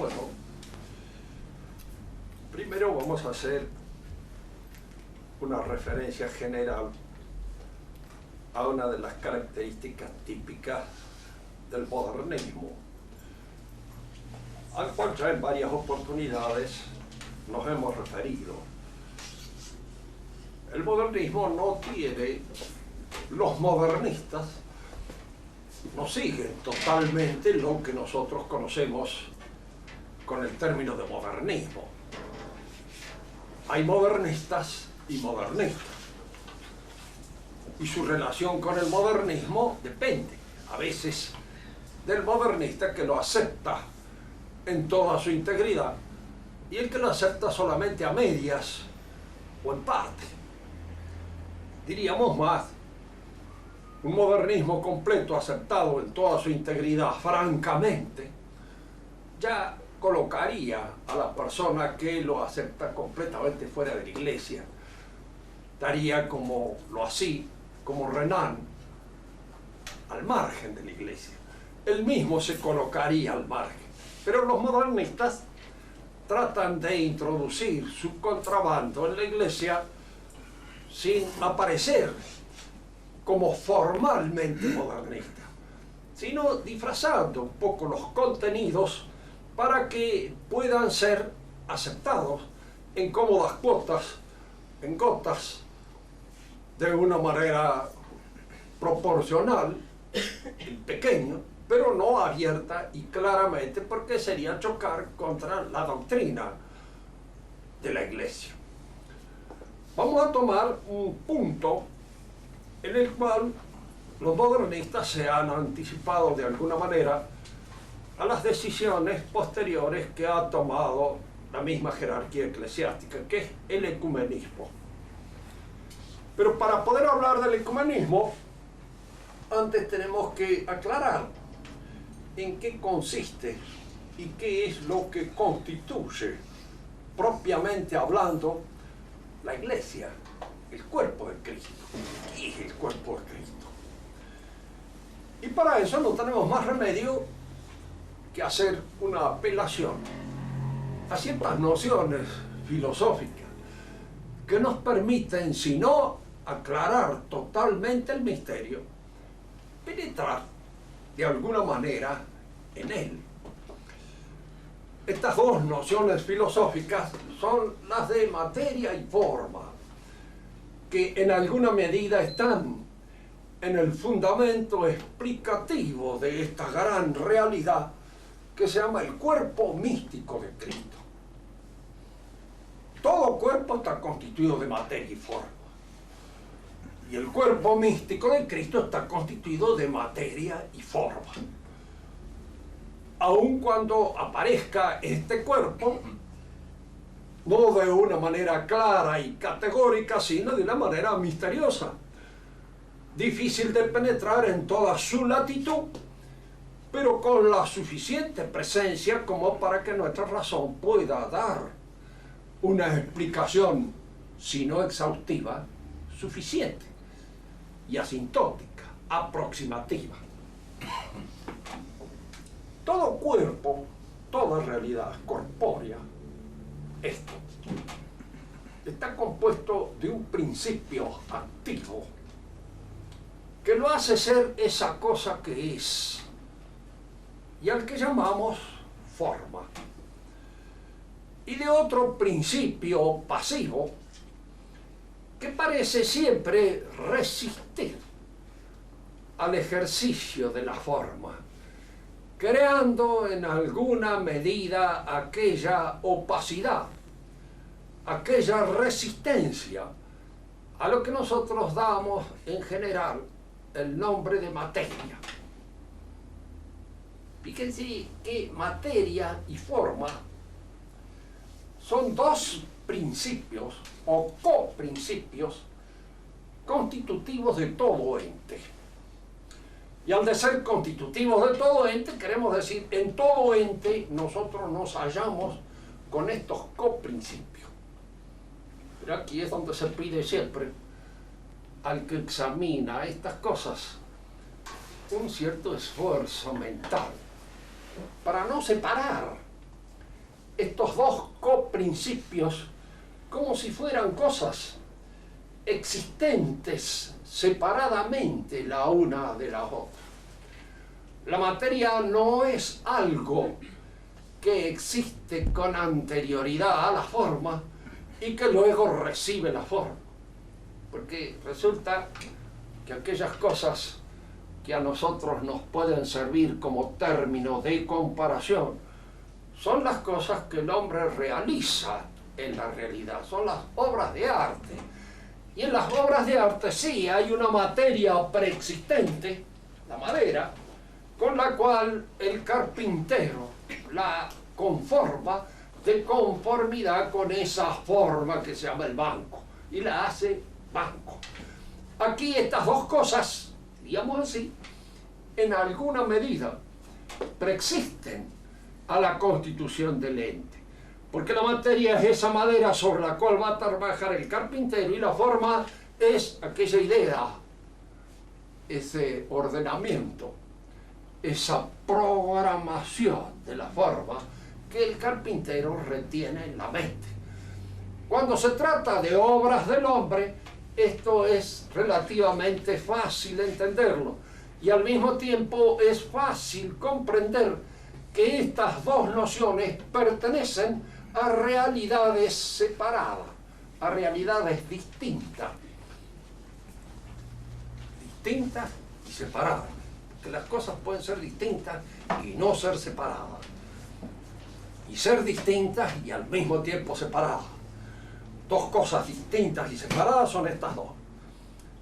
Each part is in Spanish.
Bueno, primero vamos a hacer una referencia general a una de las características típicas del modernismo, al cual ya en varias oportunidades nos hemos referido. El modernismo no tiene, los modernistas no siguen totalmente lo que nosotros conocemos con el término de modernismo. Hay modernistas y modernistas, y su relación con el modernismo depende a veces del modernista que lo acepta en toda su integridad y el que lo acepta solamente a medias o en parte. Diríamos más, un modernismo completo aceptado en toda su integridad francamente ya colocaría a la persona que lo acepta completamente fuera de la iglesia, daría como Renan al margen de la iglesia. Él mismo se colocaría al margen. Pero los modernistas tratan de introducir su contrabando en la iglesia sin aparecer como formalmente modernista, sino disfrazando un poco los contenidos para que puedan ser aceptados en cómodas cuotas, en gotas, de una manera proporcional y pequeña, pero no abierta y claramente, porque sería chocar contra la doctrina de la iglesia. Vamos a tomar un punto en el cual los modernistas se han anticipado de alguna manera a las decisiones posteriores que ha tomado la misma jerarquía eclesiástica, que es el ecumenismo. Pero para poder hablar del ecumenismo, antes tenemos que aclarar en qué consiste y qué es lo que constituye, propiamente hablando, la iglesia, el cuerpo de Cristo. ¿Qué es el cuerpo de Cristo? Y para eso no tenemos más remedio que hacer una apelación a ciertas nociones filosóficas que nos permiten, si no aclarar totalmente el misterio, penetrar de alguna manera en él. Estas dos nociones filosóficas son las de materia y forma, que en alguna medida están en el fundamento explicativo de esta gran realidad que se llama el cuerpo místico de Cristo. Todo cuerpo está constituido de materia y forma, y el cuerpo místico de Cristo está constituido de materia y forma. Aun cuando aparezca este cuerpo, no de una manera clara y categórica, sino de una manera misteriosa, difícil de penetrar en toda su latitud, pero con la suficiente presencia como para que nuestra razón pueda dar una explicación, si no exhaustiva, suficiente y asintótica, aproximativa. Todo cuerpo, toda realidad corpórea, esto, está compuesto de un principio activo que lo hace ser esa cosa que es y al que llamamos forma, y de otro principio pasivo que parece siempre resistir al ejercicio de la forma, creando en alguna medida aquella opacidad, aquella resistencia a lo que nosotros damos en general el nombre de materia. Fíjense que materia y forma son dos principios o coprincipios constitutivos de todo ente. Y al de ser constitutivos de todo ente, queremos decir, en todo ente nosotros nos hallamos con estos coprincipios. Pero aquí es donde se pide siempre al que examina estas cosas un cierto esfuerzo mental para no separar estos dos coprincipios como si fueran cosas existentes separadamente la una de la otra. La materia no es algo que existe con anterioridad a la forma y que luego recibe la forma. Porque resulta que aquellas cosas que a nosotros nos pueden servir como término de comparación son las cosas que el hombre realiza en la realidad, son las obras de arte. Y en las obras de arte sí hay una materia preexistente, la madera, con la cual el carpintero la conforma de conformidad con esa forma que se llama el banco, y la hace banco. Aquí estas dos cosas, digamos así, en alguna medida preexisten a la constitución del ente, porque la materia es esa madera sobre la cual va a trabajar el carpintero y la forma es aquella idea, ese ordenamiento, esa programación de la forma que el carpintero retiene en la mente. Cuando se trata de obras del hombre, esto es relativamente fácil entenderlo y al mismo tiempo es fácil comprender que estas dos nociones pertenecen a realidades separadas, a realidades distintas y separadas, que las cosas pueden ser distintas y no ser separadas, y ser distintas y al mismo tiempo separadas. Dos cosas distintas y separadas son estas dos,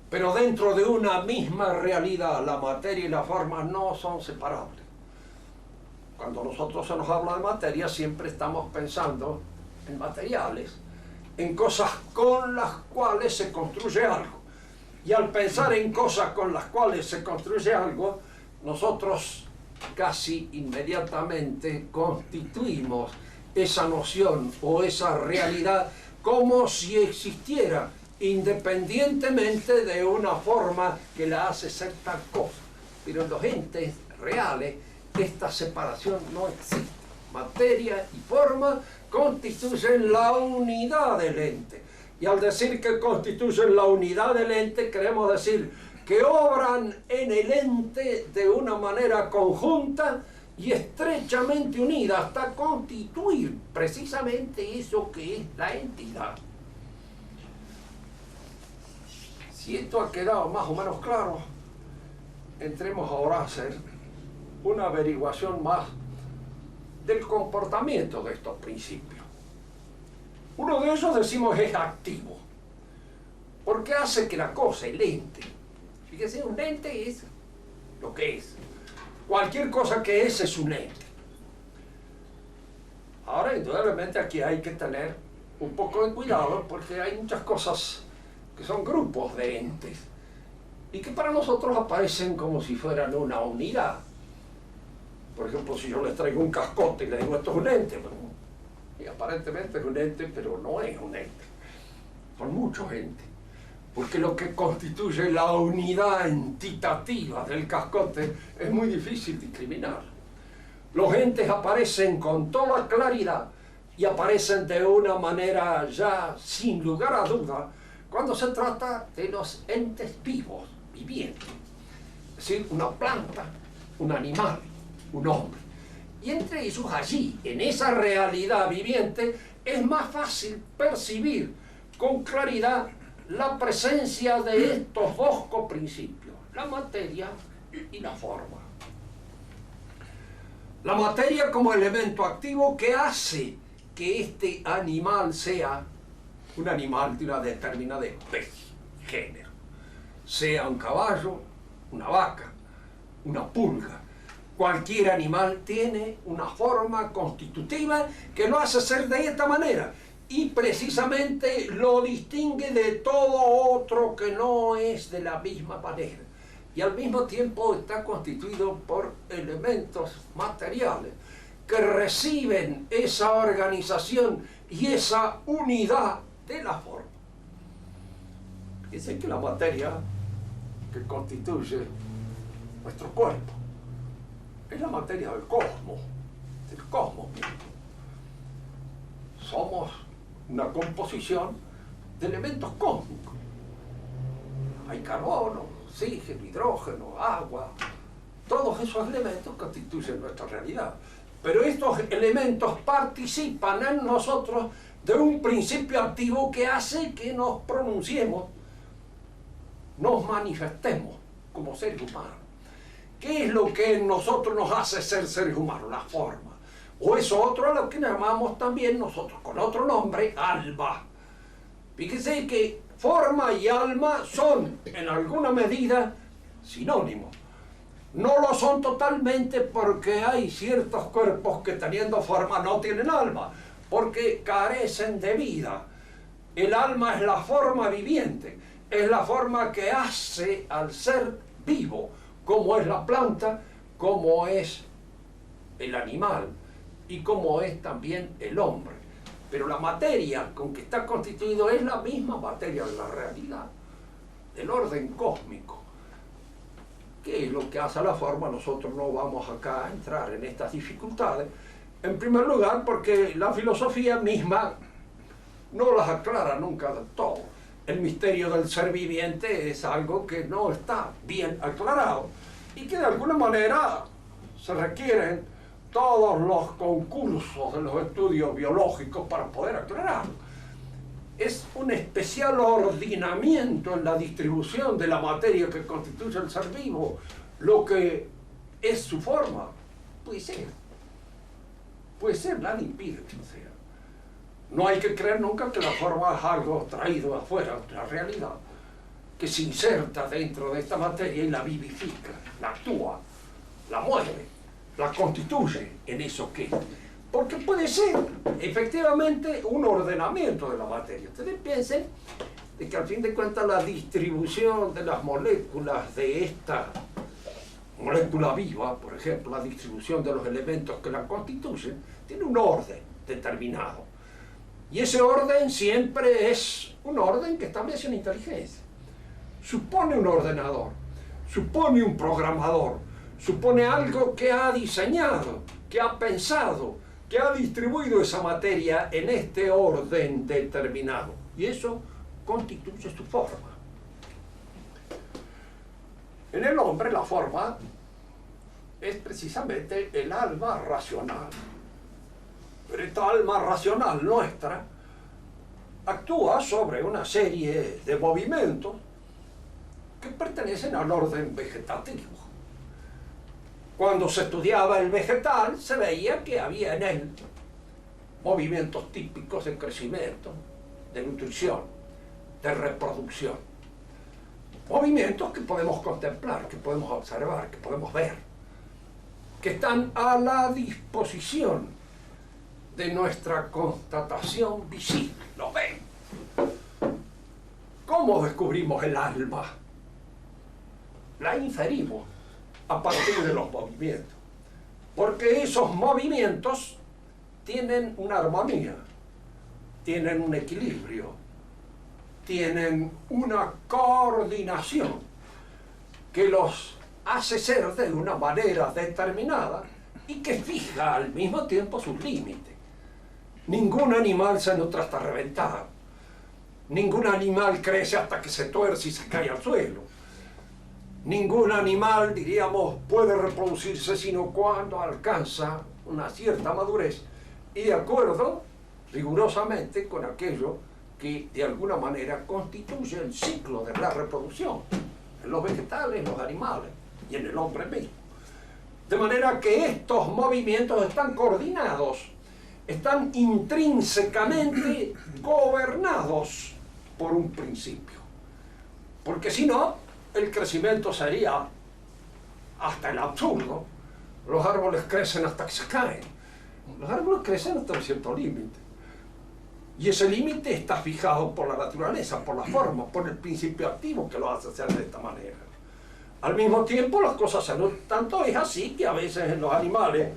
pero dentro de una misma realidad la materia y la forma no son separables. Cuando nosotros se nos habla de materia siempre estamos pensando en materiales, en cosas con las cuales se construye algo. Y al pensar en cosas con las cuales se construye algo, nosotros casi inmediatamente constituimos esa noción o esa realidad como si existiera, independientemente de una forma que la hace ser tal cosa. Pero en los entes reales esta separación no existe. Materia y forma constituyen la unidad del ente. Y al decir que constituyen la unidad del ente, queremos decir que obran en el ente de una manera conjunta y estrechamente unida hasta constituir precisamente eso que es la entidad. Si esto ha quedado más o menos claro, entremos ahora a hacer una averiguación más del comportamiento de estos principios. Uno de ellos, decimos, es activo, porque hace que la cosa, el ente, fíjese, un ente es lo que es. Cualquier cosa que es un ente. Ahora, indudablemente, aquí hay que tener un poco de cuidado, porque hay muchas cosas que son grupos de entes, y que para nosotros aparecen como si fueran una unidad. Por ejemplo, si yo les traigo un cascote y les digo esto es un ente, y aparentemente es un ente, pero no es un ente. Son muchos entes. Porque lo que constituye la unidad entitativa del cascote es muy difícil discriminar. Los entes aparecen con toda claridad y aparecen de una manera ya sin lugar a duda cuando se trata de los entes vivos, vivientes. Es decir, una planta, un animal, un hombre. Y entre ellos allí, en esa realidad viviente, es más fácil percibir con claridad la presencia de estos dos coprincipios, la materia y la forma. La materia como elemento activo que hace que este animal sea un animal de una determinada especie, género, sea un caballo, una vaca, una pulga. Cualquier animal tiene una forma constitutiva que lo hace ser de esta manera y precisamente lo distingue de todo otro que no es de la misma manera. Y al mismo tiempo está constituido por elementos materiales que reciben esa organización y esa unidad de la forma. Dicen que la materia que constituye nuestro cuerpo es la materia del cosmos mismo. somos una composición de elementos cósmicos. Hay carbono, oxígeno, hidrógeno, agua. Todos esos elementos constituyen nuestra realidad. Pero estos elementos participan en nosotros de un principio activo que hace que nos pronunciemos, nos manifestemos como seres humanos. ¿Qué es lo que en nosotros nos hace ser seres humanos? La forma. O eso otro a lo que llamamos también nosotros con otro nombre, alma. Fíjese que forma y alma son en alguna medida sinónimos. No lo son totalmente porque hay ciertos cuerpos que teniendo forma no tienen alma, porque carecen de vida. El alma es la forma viviente, es la forma que hace al ser vivo, como es la planta, como es el animal y como es también el hombre. Pero la materia con que está constituido es la misma materia de la realidad, del orden cósmico. ¿Qué es lo que hace a la forma? Nosotros no vamos acá a entrar en estas dificultades. En primer lugar, porque la filosofía misma no las aclara nunca del todo. El misterio del ser viviente es algo que no está bien aclarado y que de alguna manera se requieren todos los concursos de los estudios biológicos para poder aclararlo. Es un especial ordenamiento en la distribución de la materia que constituye el ser vivo, lo que es su forma. Puede ser, nadie impide que sea. No hay que creer nunca que la forma es algo traído afuera de la realidad, que se inserta dentro de esta materia y la vivifica, la actúa, la mueve, la constituye en eso que es. Porque puede ser, efectivamente, un ordenamiento de la materia. Ustedes piensen de que al fin de cuentas la distribución de las moléculas de esta molécula viva, por ejemplo, la distribución de los elementos que la constituyen, tiene un orden determinado. Y ese orden siempre es un orden que establece una inteligencia. Supone un ordenador, supone un programador, supone algo que ha diseñado, que ha pensado, que ha distribuido esa materia en este orden determinado. Y eso constituye su forma. En el hombre la forma es precisamente el alma racional. Pero esta alma racional nuestra actúa sobre una serie de movimientos que pertenecen al orden vegetativo. Cuando se estudiaba el vegetal, se veía que había en él movimientos típicos de crecimiento, de nutrición, de reproducción. Movimientos que podemos contemplar, que podemos observar, que podemos ver, que están a la disposición de nuestra constatación visible. ¿Lo ven? ¿Cómo descubrimos el alma? La inferimos a partir de los movimientos, porque esos movimientos tienen una armonía, tienen un equilibrio, tienen una coordinación que los hace ser de una manera determinada y que fija al mismo tiempo sus límites. Ningún animal se nutre hasta reventar, ningún animal crece hasta que se tuerce y se cae al suelo. Ningún animal, diríamos, puede reproducirse sino cuando alcanza una cierta madurez y de acuerdo rigurosamente con aquello que de alguna manera constituye el ciclo de la reproducción en los vegetales, en los animales y en el hombre mismo. De manera que estos movimientos están coordinados, están intrínsecamente gobernados por un principio. Porque si no, el crecimiento sería hasta el absurdo. Los árboles crecen hasta que se caen. Los árboles crecen hasta un cierto límite. Y ese límite está fijado por la naturaleza, por la forma, por el principio activo que lo hace hacer de esta manera. Al mismo tiempo, las cosas se nutren. Tanto es así que a veces en los animales,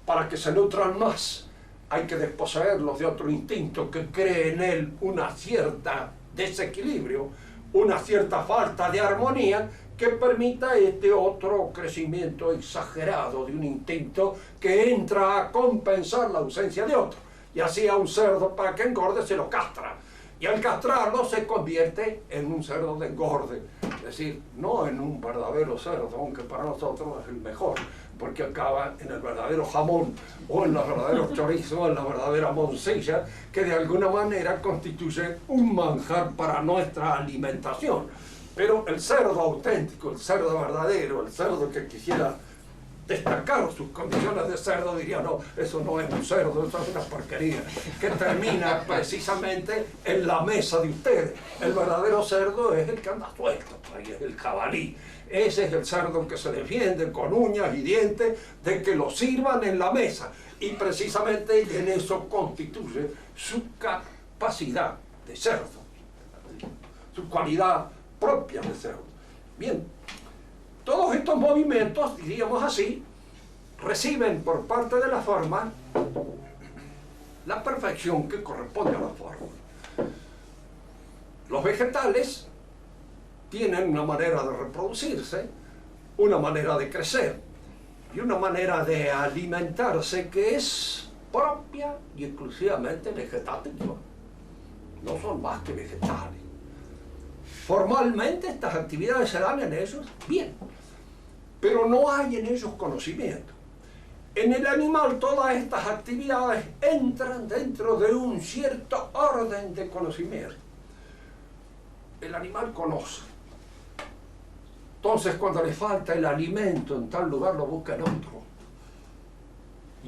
para que se nutran más, hay que desposeerlos de otro instinto que cree en él una cierta desequilibrio, una cierta falta de armonía que permita este otro crecimiento exagerado de un instinto que entra a compensar la ausencia de otro. y así a un cerdo para que engorde se lo castra. Y al castrarlo se convierte en un cerdo de engorde. Es decir, no en un verdadero cerdo, aunque para nosotros es el mejor, porque acaba en el verdadero jamón, o en los verdaderos chorizos, o en la verdadera morcilla, que de alguna manera constituye un manjar para nuestra alimentación. Pero el cerdo auténtico, el cerdo verdadero, el cerdo que quisiera destacar sus condiciones de cerdo, diría, no, eso no es un cerdo, eso es una porquería, que termina precisamente en la mesa de ustedes. El verdadero cerdo es el que anda suelto, ahí es el jabalí. Ese es el cerdo que se defiende con uñas y dientes de que lo sirvan en la mesa. Y precisamente en eso constituye su capacidad de cerdo, su cualidad propia de cerdo. Bien, todos estos movimientos, diríamos así, reciben por parte de la forma la perfección que corresponde a la forma. Los vegetales tienen una manera de reproducirse, una manera de crecer y una manera de alimentarse que es propia y exclusivamente vegetativa. No son más que vegetales. Formalmente estas actividades se dan en ellos, bien, pero no hay en ellos conocimiento. En el animal todas estas actividades entran dentro de un cierto orden de conocimiento. El animal conoce. Entonces, cuando le falta el alimento en tal lugar, lo busca en otro.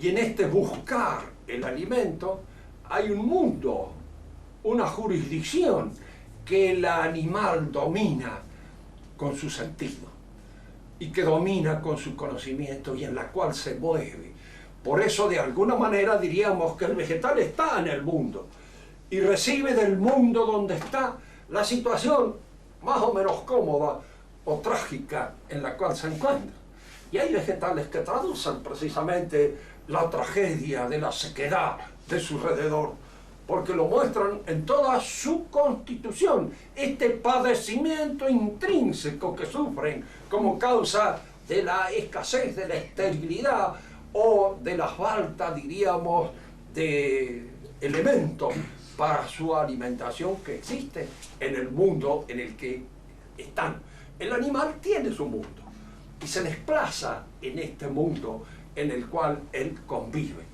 Y en este buscar el alimento hay un mundo, una jurisdicción que el animal domina con su sentido y que domina con su conocimiento y en la cual se mueve. Por eso, de alguna manera, diríamos que el vegetal está en el mundo y recibe del mundo donde está la situación más o menos cómoda o trágica en la cual se encuentra. Y hay vegetales que traducen precisamente la tragedia de la sequedad de su alrededor, porque lo muestran en toda su constitución, este padecimiento intrínseco que sufren como causa de la escasez, de la esterilidad o de la falta, diríamos, de elementos para su alimentación que existe en el mundo en el que están. El animal tiene su mundo y se desplaza en este mundo en el cual él convive.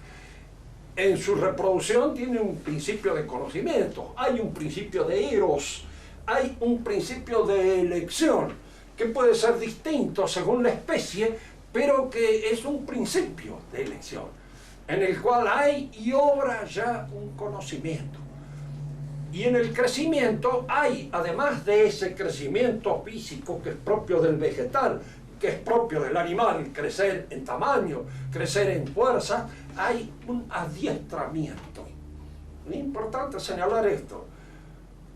En su reproducción tiene un principio de conocimiento, hay un principio de eros, hay un principio de elección que puede ser distinto según la especie, pero que es un principio de elección en el cual hay y obra ya un conocimiento. Y en el crecimiento hay, además de ese crecimiento físico que es propio del vegetal, que es propio del animal, crecer en tamaño, crecer en fuerza, hay un adiestramiento. Es importante señalar esto,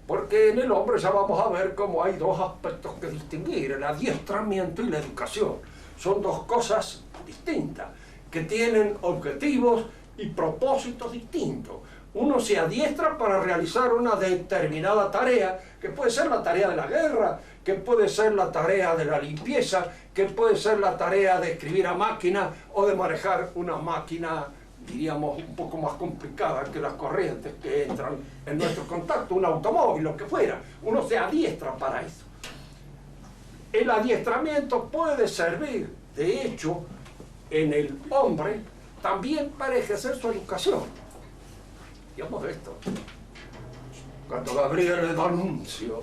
porque en el hombre ya vamos a ver cómo hay dos aspectos que distinguir, el adiestramiento y la educación. Son dos cosas distintas, que tienen objetivos y propósitos distintos. Uno se adiestra para realizar una determinada tarea, que puede ser la tarea de la guerra, que puede ser la tarea de la limpieza, que puede ser la tarea de escribir a máquina o de manejar una máquina, diríamos, un poco más complicada que las corrientes que entran en nuestro contacto, un automóvil, lo que fuera. Uno se adiestra para eso. El adiestramiento puede servir, de hecho, en el hombre, también para ejercer su educación. Digamos esto. Cuando Gabriele D'Annunzio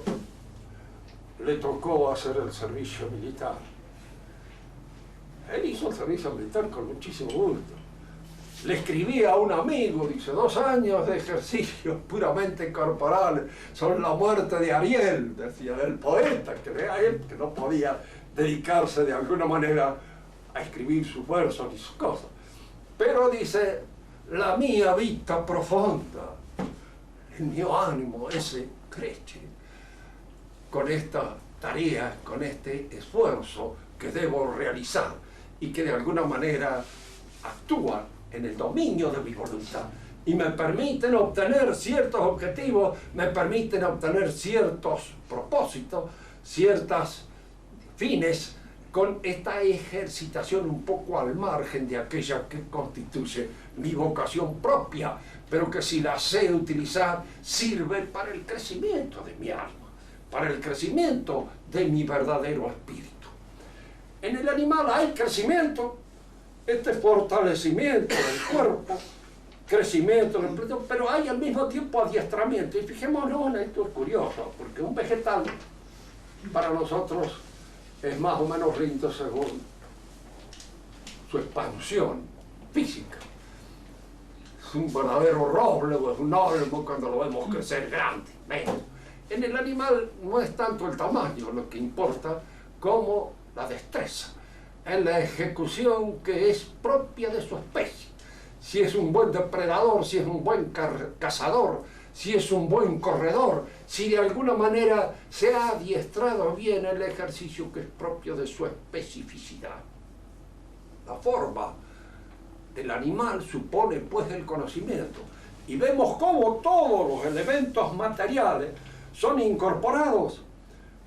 le tocó hacer el servicio militar, él hizo el servicio militar con muchísimo gusto. Le escribía a un amigo, dice, 2 años de ejercicios puramente corporales son la muerte de Ariel, decía el poeta, que era él, que no podía dedicarse de alguna manera a escribir sus versos y sus cosas. Pero dice, la mia vita profonda, el mio ánimo ese crece con esta tarea, con este esfuerzo que debo realizar y que de alguna manera actúa en el dominio de mi voluntad y me permiten obtener ciertos objetivos, me permiten obtener ciertos propósitos, ciertos fines con esta ejercitación un poco al margen de aquella que constituye mi vocación propia, pero que si la sé utilizar sirve para el crecimiento de mi alma, para el crecimiento de mi verdadero espíritu. En el animal hay crecimiento, este fortalecimiento del cuerpo, crecimiento del espíritu, pero hay al mismo tiempo adiestramiento. Y fijémonos en esto, es curioso, porque un vegetal para nosotros es más o menos lindo según su expansión física. Es un verdadero roble o es un olmo cuando lo vemos crecer grande. Menos. En el animal no es tanto el tamaño lo que importa como la destreza, en la ejecución que es propia de su especie. Si es un buen depredador, si es un buen cazador, si es un buen corredor, si de alguna manera se ha adiestrado bien el ejercicio que es propio de su especificidad. La forma del animal supone pues el conocimiento, y vemos cómo todos los elementos materiales son incorporados,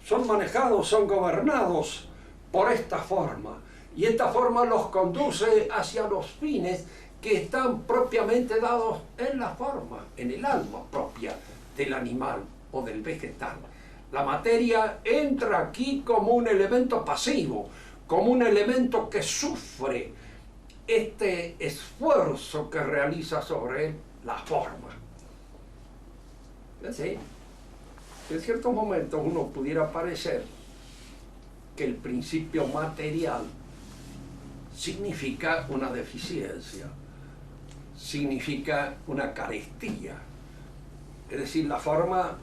son manejados, son gobernados por esta forma, y esta forma los conduce hacia los fines que están propiamente dados en la forma, en el alma propia del animal o del vegetal. La materia entra aquí como un elemento pasivo, como un elemento que sufre este esfuerzo que realiza sobre él la forma. ¿Sí? En ciertos momentos uno pudiera parecer que el principio material significa una deficiencia, significa una carestía. Es decir, la forma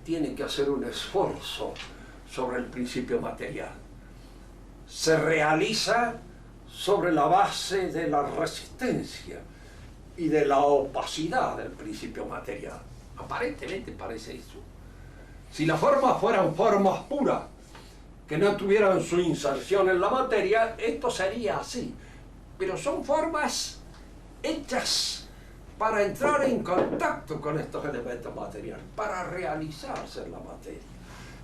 tiene que hacer un esfuerzo sobre el principio material. Se realiza sobre la base de la resistencia y de la opacidad del principio material. Aparentemente parece eso. Si las formas fueran formas puras, que no tuvieran su inserción en la materia, esto sería así. Pero son formas hechas para entrar en contacto con estos elementos materiales, para realizarse en la materia.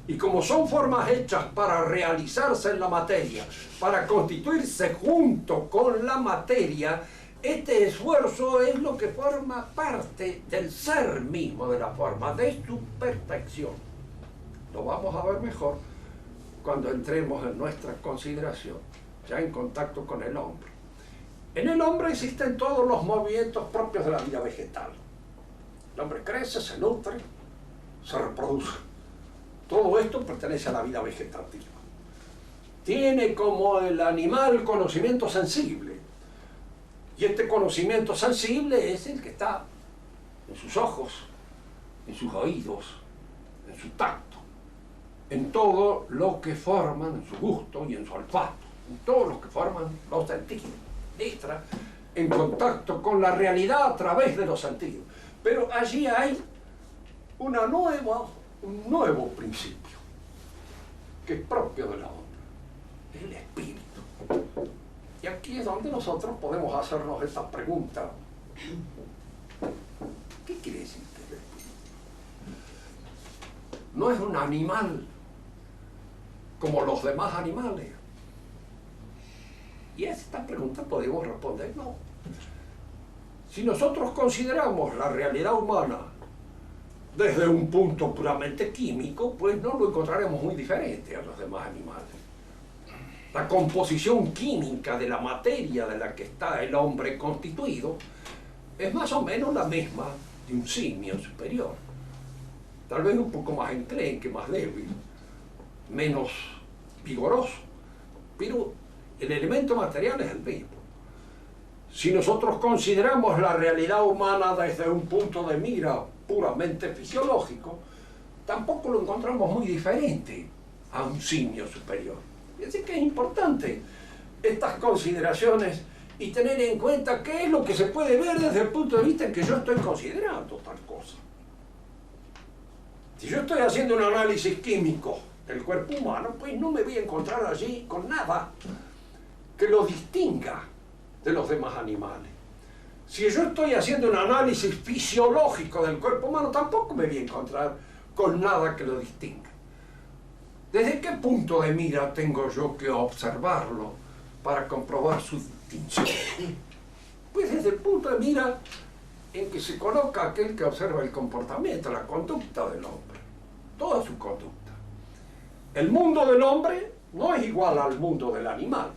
Y como son formas hechas para realizarse en la materia, para constituirse junto con la materia, este esfuerzo es lo que forma parte del ser mismo de la forma, de su perfección. Lo vamos a ver mejor cuando entremos en nuestra consideración, ya en contacto con el hombre. En el hombre existen todos los movimientos propios de la vida vegetal. El hombre crece, se nutre, se reproduce. Todo esto pertenece a la vida vegetativa. Tiene como el animal conocimiento sensible. Y este conocimiento sensible es el que está en sus ojos, en sus oídos, en su tacto, en todo lo que forman, en su gusto y en su olfato, en todo lo que forman los sentidos. Entra en contacto con la realidad a través de los sentidos. Pero allí hay un nuevo principio que es propio del hombre, el espíritu. Y aquí es donde nosotros podemos hacernos esta pregunta. ¿Qué quiere decir que el espíritu? No es un animal como los demás animales. Y a esta pregunta podemos responder no. Si nosotros consideramos la realidad humana desde un punto puramente químico, pues no lo encontraremos muy diferente a los demás animales. La composición química de la materia de la que está el hombre constituido es más o menos la misma de un simio superior. Tal vez un poco más enclenque, más débil, menos vigoroso, pero el elemento material es el mismo. Si nosotros consideramos la realidad humana desde un punto de mira puramente fisiológico, tampoco lo encontramos muy diferente a un simio superior. Así que es importante estas consideraciones y tener en cuenta qué es lo que se puede ver desde el punto de vista en que yo estoy considerando tal cosa. Si yo estoy haciendo un análisis químico del cuerpo humano, pues no me voy a encontrar allí con nada que lo distinga de los demás animales. Si yo estoy haciendo un análisis fisiológico del cuerpo humano, tampoco me voy a encontrar con nada que lo distinga. ¿Desde qué punto de mira tengo yo que observarlo para comprobar su distinción? Pues desde el punto de mira en que se coloca aquel que observa el comportamiento, la conducta del hombre, toda su conducta. El mundo del hombre no es igual al mundo del animal.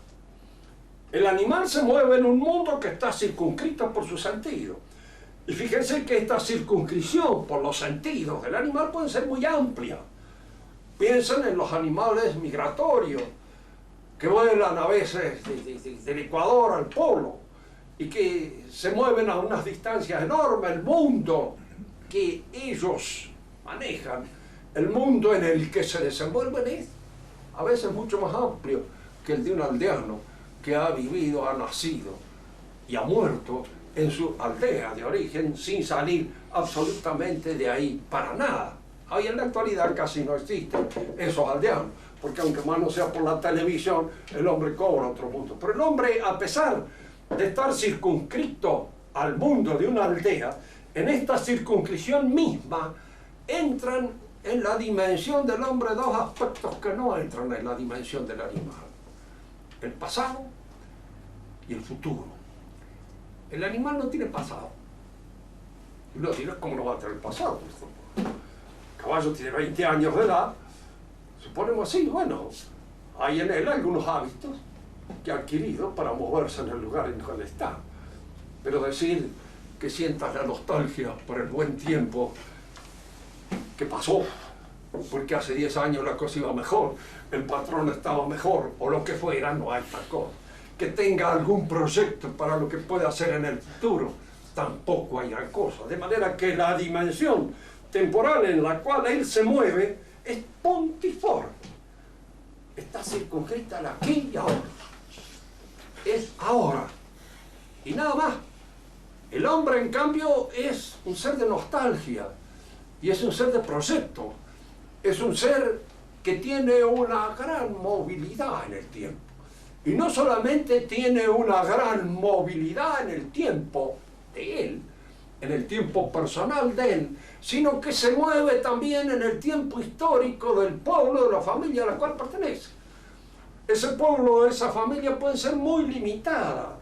El animal se mueve en un mundo que está circunscrito por sus sentidos. Y fíjense que esta circunscripción por los sentidos del animal puede ser muy amplia. Piensen en los animales migratorios que vuelan a veces del Ecuador al Polo y que se mueven a unas distancias enormes. El mundo que ellos manejan, el mundo en el que se desenvuelven es a veces mucho más amplio que el de un aldeano que ha vivido, ha nacido y ha muerto en su aldea de origen sin salir absolutamente de ahí para nada. Hoy en la actualidad casi no existen esos aldeanos, porque aunque más no sea por la televisión, el hombre cobra otro mundo. Pero el hombre, a pesar de estar circunscrito al mundo de una aldea, en esta circunscripción misma entran en la dimensión del hombre dos aspectos que no entran en la dimensión del animal: el pasado y el futuro. El animal no tiene pasado. Y uno dirá, ¿cómo no va a tener pasado? El caballo tiene 20 años de edad, suponemos así, bueno, hay en él algunos hábitos que ha adquirido para moverse en el lugar en el que está. Pero decir que sientas la nostalgia por el buen tiempo que pasó, porque hace 10 años la cosa iba mejor, el patrón estaba mejor, o lo que fuera, no hay tal cosa. Que tenga algún proyecto para lo que pueda hacer en el futuro, tampoco hay gran cosa. De manera que la dimensión temporal en la cual él se mueve es pontiforme. Está circunscrita al aquí y ahora. Es ahora. Y nada más. El hombre, en cambio, es un ser de nostalgia. Y es un ser de proyecto. Es un ser que tiene una gran movilidad en el tiempo. Y no solamente tiene una gran movilidad en el tiempo de él, en el tiempo personal de él, sino que se mueve también en el tiempo histórico del pueblo, de la familia a la cual pertenece. Ese pueblo, esa familia puede ser muy limitada,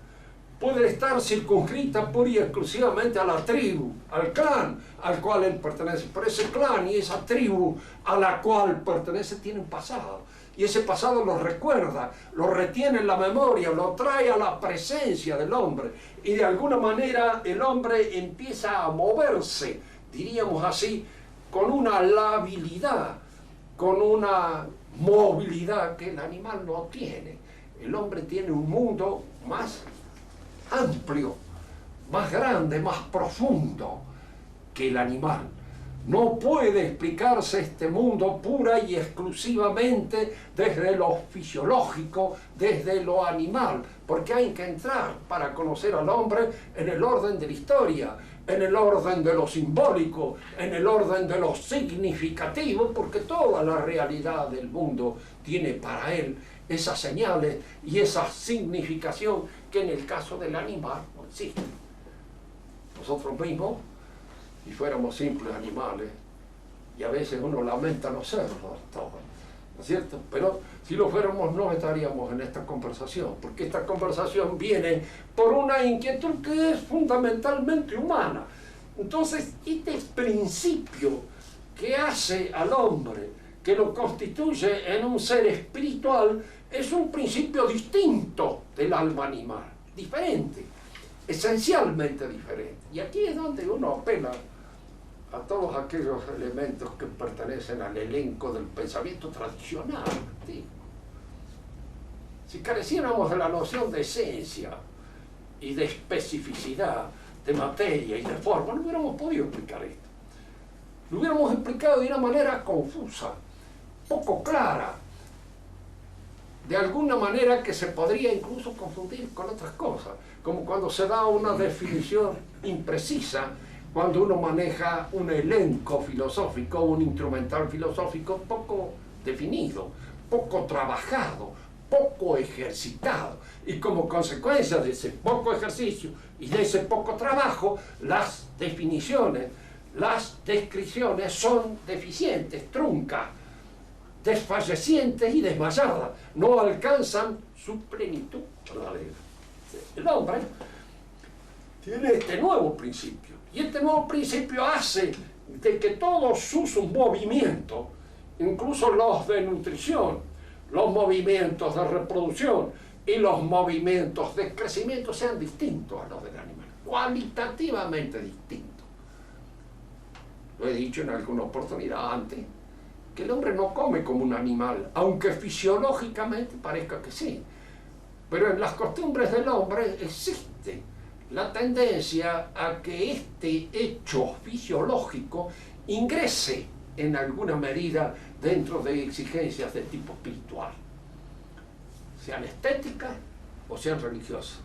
puede estar circunscrita pura y exclusivamente a la tribu, al clan al cual él pertenece. Pero ese clan y esa tribu a la cual pertenece tiene un pasado. Y ese pasado lo recuerda, lo retiene en la memoria, lo trae a la presencia del hombre. Y de alguna manera el hombre empieza a moverse, diríamos así, con una labilidad, con una movilidad que el animal no tiene. El hombre tiene un mundo más amplio, más grande, más profundo que el animal. No puede explicarse este mundo pura y exclusivamente desde lo fisiológico, desde lo animal, porque hay que entrar para conocer al hombre en el orden de la historia, en el orden de lo simbólico, en el orden de lo significativo, porque toda la realidad del mundo tiene para él esas señales y esa significación que en el caso del animal no existe. Nosotros mismos, si fuéramos simples animales, y a veces uno lamenta no serlo todo, ¿no es cierto? Pero si lo fuéramos no estaríamos en esta conversación, porque esta conversación viene por una inquietud que es fundamentalmente humana. Entonces, este principio que hace al hombre, que lo constituye en un ser espiritual, es un principio distinto del alma animal, diferente, esencialmente diferente. Y aquí es donde uno apela a todos aquellos elementos que pertenecen al elenco del pensamiento tradicional. ¿Sí? Si careciéramos de la noción de esencia y de especificidad, de materia y de forma, no hubiéramos podido explicar esto. Lo hubiéramos explicado de una manera confusa, poco clara, de alguna manera que se podría incluso confundir con otras cosas, como cuando se da una definición imprecisa, cuando uno maneja un elenco filosófico, un instrumental filosófico poco definido, poco trabajado, poco ejercitado. Y como consecuencia de ese poco ejercicio y de ese poco trabajo, las definiciones, las descripciones son deficientes, truncas, desfallecientes y desmayadas, no alcanzan su plenitud. El hombre tiene este nuevo principio, y este nuevo principio hace de que todos sus movimientos, incluso los de nutrición, los movimientos de reproducción y los movimientos de crecimiento, sean distintos a los del animal, cualitativamente distintos. Lo he dicho en alguna oportunidad antes, que el hombre no come como un animal, aunque fisiológicamente parezca que sí. Pero en las costumbres del hombre existe la tendencia a que este hecho fisiológico ingrese en alguna medida dentro de exigencias de tipo espiritual, sean estéticas o sean religiosas.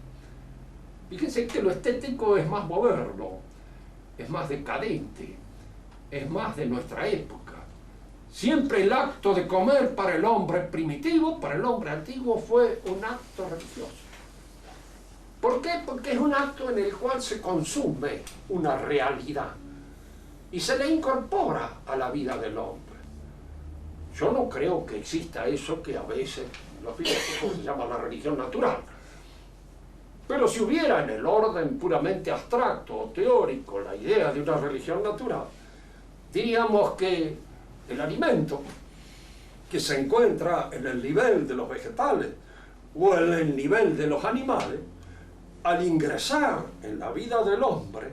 Fíjense que lo estético es más moderno, es más decadente, es más de nuestra época. Siempre el acto de comer para el hombre primitivo, para el hombre antiguo, fue un acto religioso. ¿Por qué? Porque es un acto en el cual se consume una realidad y se le incorpora a la vida del hombre. Yo no creo que exista eso que a veces los filósofos se llama la religión natural. Pero si hubiera en el orden puramente abstracto o teórico la idea de una religión natural, diríamos que el alimento que se encuentra en el nivel de los vegetales o en el nivel de los animales, al ingresar en la vida del hombre,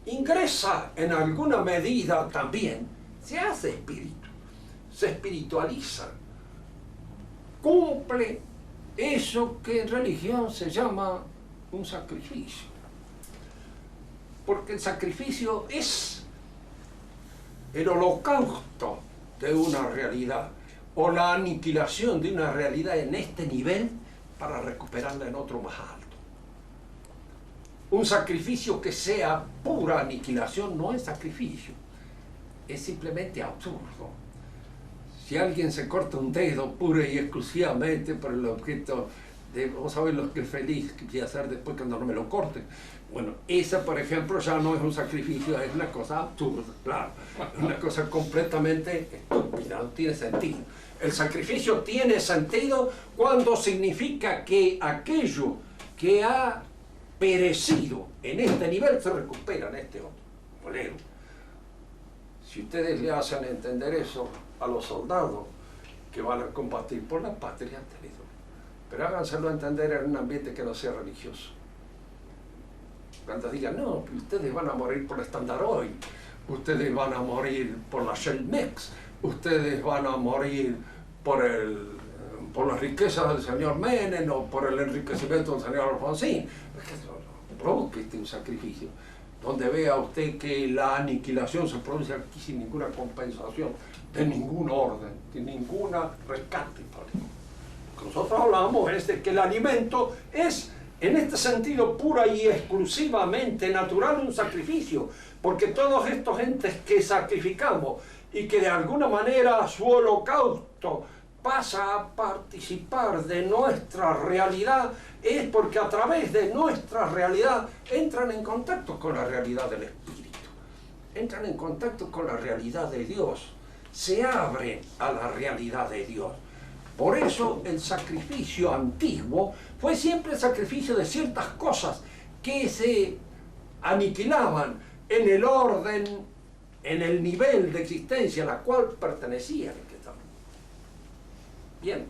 ingresa en alguna medida también, se hace espíritu, se espiritualiza, cumple eso que en religión se llama un sacrificio. Porque el sacrificio es el holocausto de una realidad o la aniquilación de una realidad en este nivel para recuperarla en otro más alto. Un sacrificio que sea pura aniquilación no es sacrificio, es simplemente absurdo. Si alguien se corta un dedo pura y exclusivamente por el objeto de, vamos a ver lo que es feliz que voy a hacer después cuando no me lo corte. Bueno, esa, por ejemplo, ya no es un sacrificio, es una cosa absurda, claro. Es una cosa completamente estúpida, no tiene sentido. El sacrificio tiene sentido cuando significa que aquello que ha perecido en este nivel se recupera en este otro. Bolero. Si ustedes le hacen entender eso a los soldados que van a combatir por la patria, pero háganselo entender en un ambiente que no sea religioso. Cuando digan, no, ustedes van a morir por el Standard Oil, ustedes van a morir por la Shell Mex, ustedes van a morir por la riqueza del señor Menem o por el enriquecimiento del señor Alfonsín. Provoque un sacrificio donde vea usted que la aniquilación se produce aquí sin ninguna compensación, de ningún orden, de ninguna rescate. Lo que nosotros hablamos es de que el alimento es, en este sentido, pura y exclusivamente natural un sacrificio, porque todos estos entes que sacrificamos y que de alguna manera su holocausto pasa a participar de nuestra realidad, es porque a través de nuestra realidad entran en contacto con la realidad del Espíritu, entran en contacto con la realidad de Dios, se abren a la realidad de Dios. Por eso el sacrificio antiguo fue siempre el sacrificio de ciertas cosas que se aniquilaban en el orden, en el nivel de existencia a la cual pertenecían. Bien,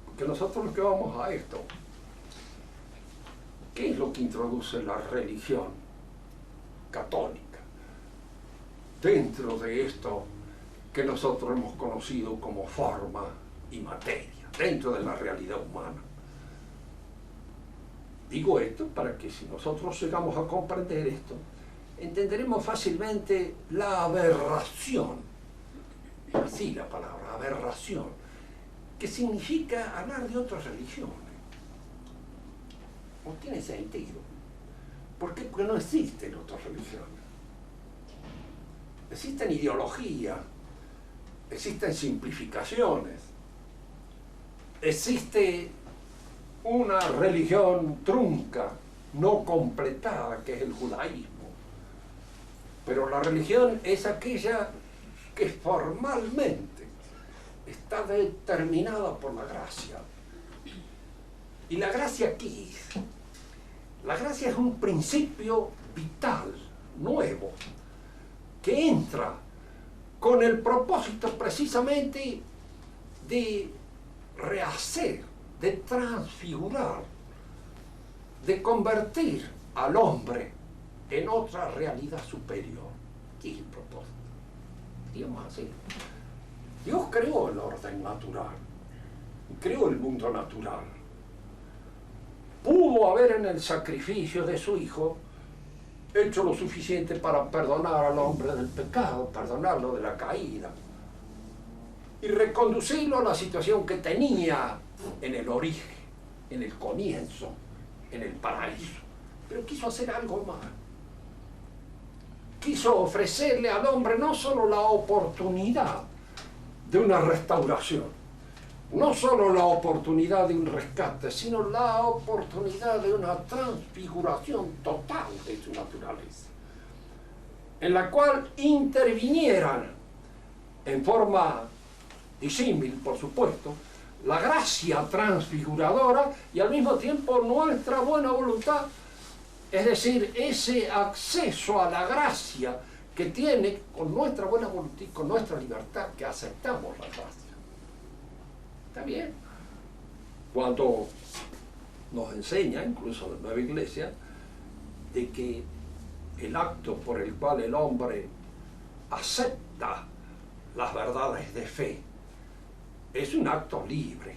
porque nosotros lo que vamos a esto, ¿qué es lo que introduce la religión católica dentro de esto que nosotros hemos conocido como forma y materia, dentro de la realidad humana? Digo esto para que si nosotros llegamos a comprender esto, entenderemos fácilmente la aberración, así la palabra, aberración, que significa hablar de otras religiones. No tiene sentido. ¿Por qué? Porque no existen otras religiones. Existen ideologías, existen simplificaciones, existe una religión trunca, no completada, que es el judaísmo. Pero la religión es aquella que formalmente está determinada por la gracia. ¿Y la gracia qué es? La gracia es un principio vital, nuevo, que entra con el propósito precisamente de rehacer, de transfigurar, de convertir al hombre en otra realidad superior. ¿Qué es el propósito? Digamos así. Dios creó el orden natural, creó el mundo natural. Pudo haber en el sacrificio de su Hijo hecho lo suficiente para perdonar al hombre del pecado, perdonarlo de la caída y reconducirlo a la situación que tenía en el origen, en el comienzo, en el paraíso. Pero quiso hacer algo más. Quiso ofrecerle al hombre no solo la oportunidad de una restauración, no solo la oportunidad de un rescate, sino la oportunidad de una transfiguración total de su naturaleza, en la cual intervinieran en forma disímil, por supuesto, la gracia transfiguradora y al mismo tiempo nuestra buena voluntad, es decir, ese acceso a la gracia que tiene con nuestra buena voluntad y con nuestra libertad, que aceptamos la gracia. ¿Está bien? Cuando nos enseña, incluso la Nueva Iglesia, de que el acto por el cual el hombre acepta las verdades de fe es un acto libre.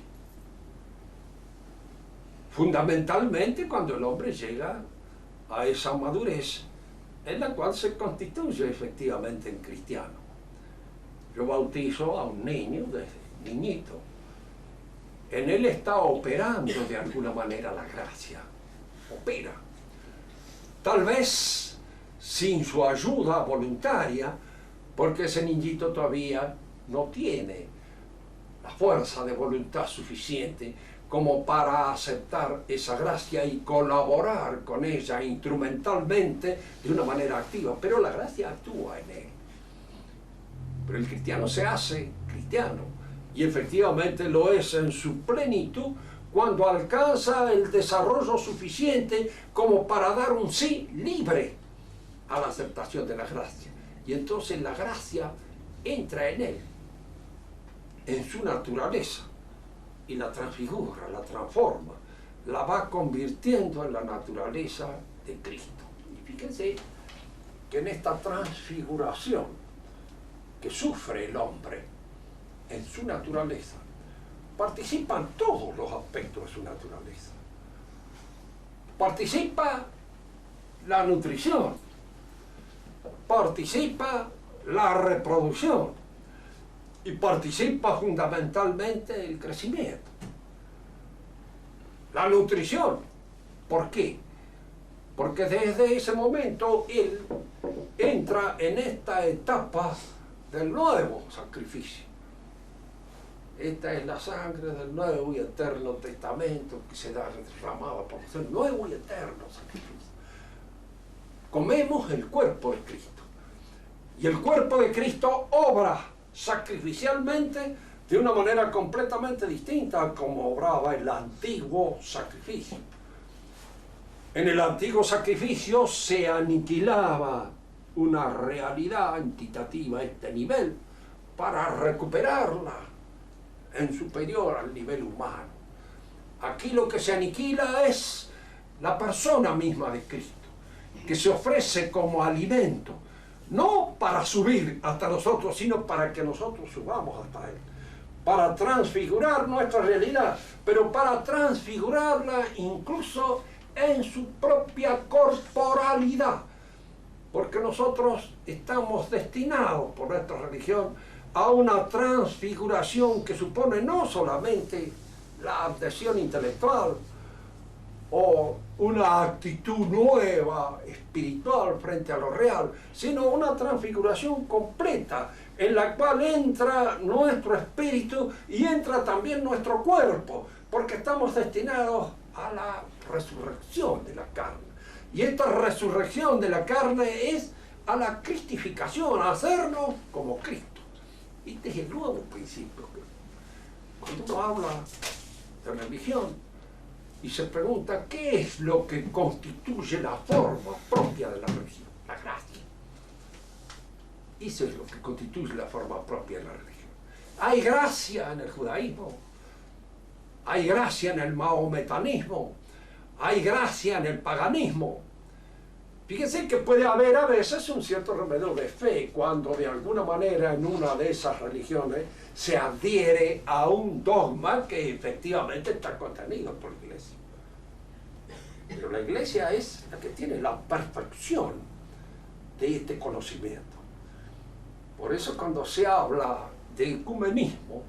Fundamentalmente cuando el hombre llega a esa madurez en la cual se constituye efectivamente en cristiano. Yo bautizo a un niño desde niñito. En él está operando de alguna manera la gracia. Opera. Tal vez sin su ayuda voluntaria, porque ese niñito todavía no tiene la fuerza de voluntad suficiente como para aceptar esa gracia y colaborar con ella instrumentalmente de una manera activa. Pero la gracia actúa en él. Pero el cristiano se hace cristiano. Y efectivamente lo es en su plenitud cuando alcanza el desarrollo suficiente como para dar un sí libre a la aceptación de la gracia. Y entonces la gracia entra en él, en su naturaleza, y la transfigura, la transforma, la va convirtiendo en la naturaleza de Cristo. Y fíjense que en esta transfiguración que sufre el hombre en su naturaleza, participan todos los aspectos de su naturaleza. Participa la nutrición, participa la reproducción y participa fundamentalmente el crecimiento. La nutrición, ¿por qué? Porque desde ese momento él entra en esta etapa del nuevo sacrificio. Esta es la sangre del nuevo y eterno testamento que se da derramada por el nuevo y eterno sacrificio. Comemos el cuerpo de Cristo. Y el cuerpo de Cristo obra sacrificialmente de una manera completamente distinta a como obraba el antiguo sacrificio. En el antiguo sacrificio se aniquilaba una realidad entitativa a este nivel para recuperarla en superior al nivel humano. Aquí lo que se aniquila es la persona misma de Cristo, que se ofrece como alimento, no para subir hasta nosotros, sino para que nosotros subamos hasta Él, para transfigurar nuestra realidad, pero para transfigurarla incluso en su propia corporalidad, porque nosotros estamos destinados por nuestra religión a una transfiguración que supone no solamente la adhesión intelectual o una actitud nueva, espiritual frente a lo real, sino una transfiguración completa en la cual entra nuestro espíritu y entra también nuestro cuerpo, porque estamos destinados a la resurrección de la carne. Y esta resurrección de la carne es a la cristificación, a hacernos como Cristo. Este es el nuevo principio Cuando uno habla de religión y se pregunta qué es lo que constituye la forma propia de la religión, la gracia. Eso es lo que constituye la forma propia de la religión. Hay gracia en el judaísmo, hay gracia en el mahometanismo, hay gracia en el paganismo. Fíjense que puede haber a veces un cierto remedio de fe cuando de alguna manera en una de esas religiones se adhiere a un dogma que efectivamente está contenido por la Iglesia. Pero la Iglesia es la que tiene la perfección de este conocimiento. Por eso cuando se habla de ecumenismo,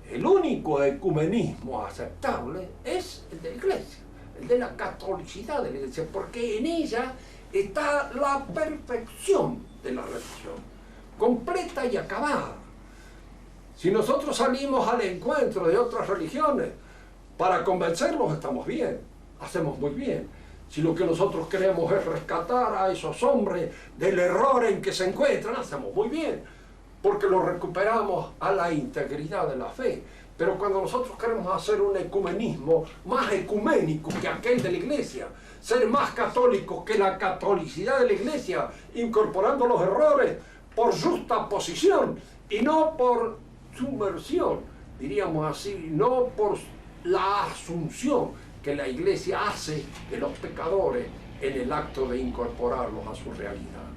el único ecumenismo aceptable es el de la Iglesia, el de la catolicidad de la Iglesia, porque en ella está la perfección de la religión, completa y acabada. Si nosotros salimos al encuentro de otras religiones para convencerlos, estamos bien, hacemos muy bien. Si lo que nosotros queremos es rescatar a esos hombres del error en que se encuentran, hacemos muy bien, porque lo recuperamos a la integridad de la fe. Pero cuando nosotros queremos hacer un ecumenismo más ecuménico que aquel de la Iglesia, ser más católicos que la catolicidad de la Iglesia, incorporando los errores por justa posición y no por sumersión, diríamos así, no por la asunción que la Iglesia hace de los pecadores en el acto de incorporarlos a su realidad.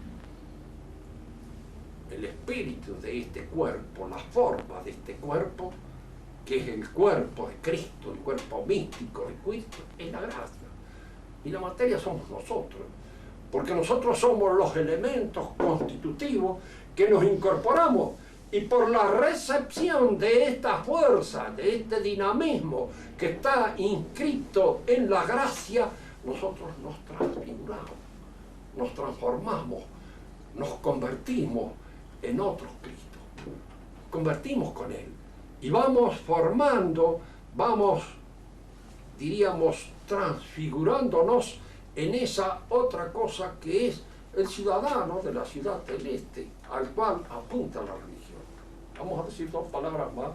El espíritu de este cuerpo, la forma de este cuerpo, que es el cuerpo de Cristo, el cuerpo místico de Cristo, es la gracia. Y la materia somos nosotros, porque nosotros somos los elementos constitutivos que nos incorporamos, y por la recepción de esta fuerza, de este dinamismo que está inscrito en la gracia, nosotros nos transfiguramos, nos transformamos, nos convertimos en otro Cristo, convertimos con Él. Y vamos formando, vamos, diríamos, transfigurándonos en esa otra cosa que es el ciudadano de la ciudad celeste, al cual apunta la religión. Vamos a decir dos palabras más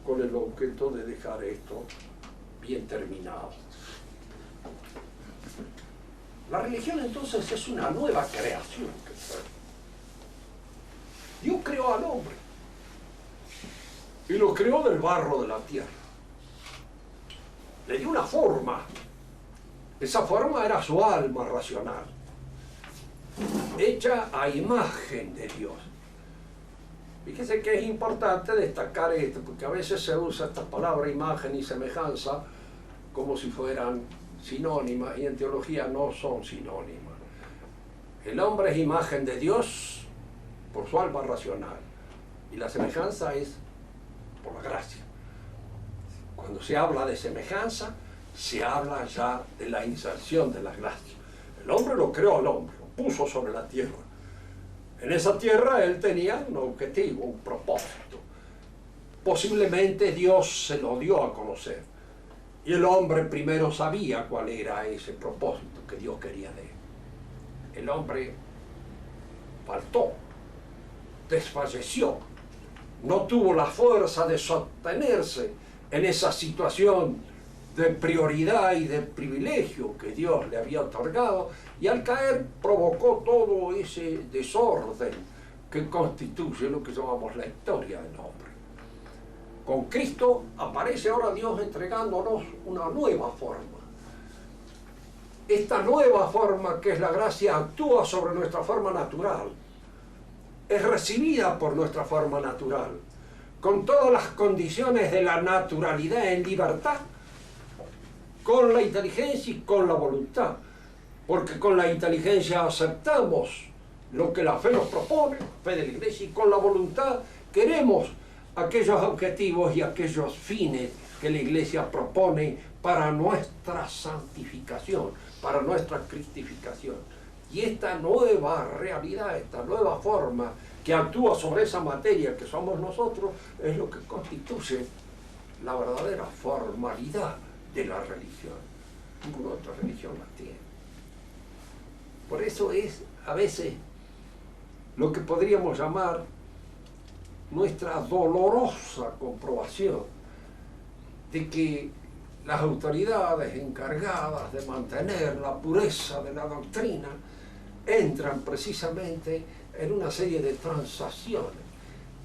con el objeto de dejar esto bien terminado. La religión entonces es una nueva creación. Dios creó al hombre y lo creó del barro de la tierra. Le dio una forma. Esa forma era su alma racional, hecha a imagen de Dios. Fíjese que es importante destacar esto, porque a veces se usa esta palabra imagen y semejanza como si fueran sinónimas, y en teología no son sinónimas. El hombre es imagen de Dios por su alma racional, y la semejanza es por la gracia. Cuando se habla de semejanza, se habla ya de la inserción de la gracia. El hombre lo creó al hombre, lo puso sobre la tierra. En esa tierra él tenía un objetivo, un propósito. Posiblemente Dios se lo dio a conocer. Y el hombre primero sabía cuál era ese propósito que Dios quería de él. El hombre faltó, desfalleció, no tuvo la fuerza de sostenerse en esa situación de prioridad y de privilegio que Dios le había otorgado, y al caer provocó todo ese desorden que constituye lo que llamamos la historia del hombre. Con Cristo aparece ahora Dios entregándonos una nueva forma. Esta nueva forma, que es la gracia, actúa sobre nuestra forma natural, es recibida por nuestra forma natural, con todas las condiciones de la naturalidad en libertad, con la inteligencia y con la voluntad, porque con la inteligencia aceptamos lo que la fe nos propone, fe de la Iglesia, y con la voluntad queremos aquellos objetivos y aquellos fines que la Iglesia propone para nuestra santificación, para nuestra cristificación. Y esta nueva realidad, esta nueva forma que actúa sobre esa materia que somos nosotros, es lo que constituye la verdadera formalidad de la religión. Ninguna otra religión la tiene. Por eso es a veces lo que podríamos llamar nuestra dolorosa comprobación de que las autoridades encargadas de mantener la pureza de la doctrina entran precisamente en una serie de transacciones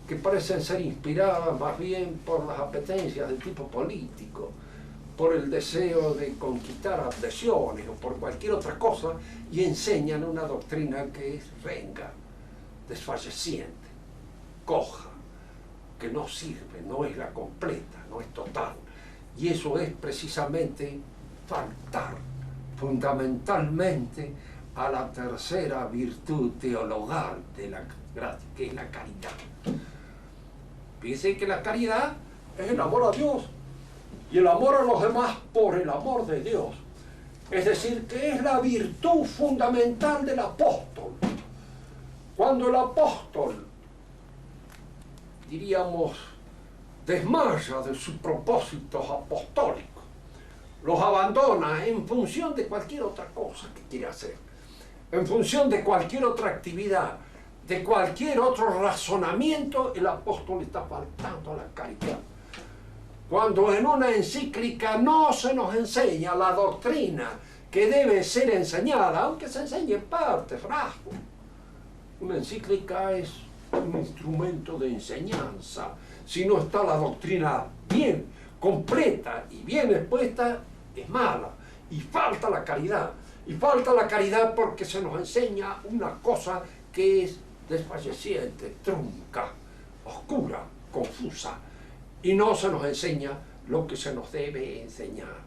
que parecen ser inspiradas más bien por las apetencias de tipo político, por el deseo de conquistar adhesiones o por cualquier otra cosa, y enseñan una doctrina que es renga, desfalleciente, coja, que no sirve, no es la completa, no es total. Y eso es precisamente faltar fundamentalmente a la tercera virtud teologal de la gracia, que es la caridad. Fíjense que la caridad es el amor a Dios y el amor a los demás por el amor de Dios. Es decir, que es la virtud fundamental del apóstol. Cuando el apóstol, diríamos, desmaya de sus propósitos apostólicos, los abandona en función de cualquier otra cosa que quiere hacer, en función de cualquier otra actividad, de cualquier otro razonamiento, el apóstol está faltando a la caridad. Cuando en una encíclica no se nos enseña la doctrina que debe ser enseñada, aunque se enseñe en parte, frasco. Una encíclica es un instrumento de enseñanza. Si no está la doctrina bien completa y bien expuesta, es mala. Y falta la caridad. Y falta la caridad porque se nos enseña una cosa que es desfalleciente, trunca, oscura, confusa. Y no se nos enseña lo que se nos debe enseñar.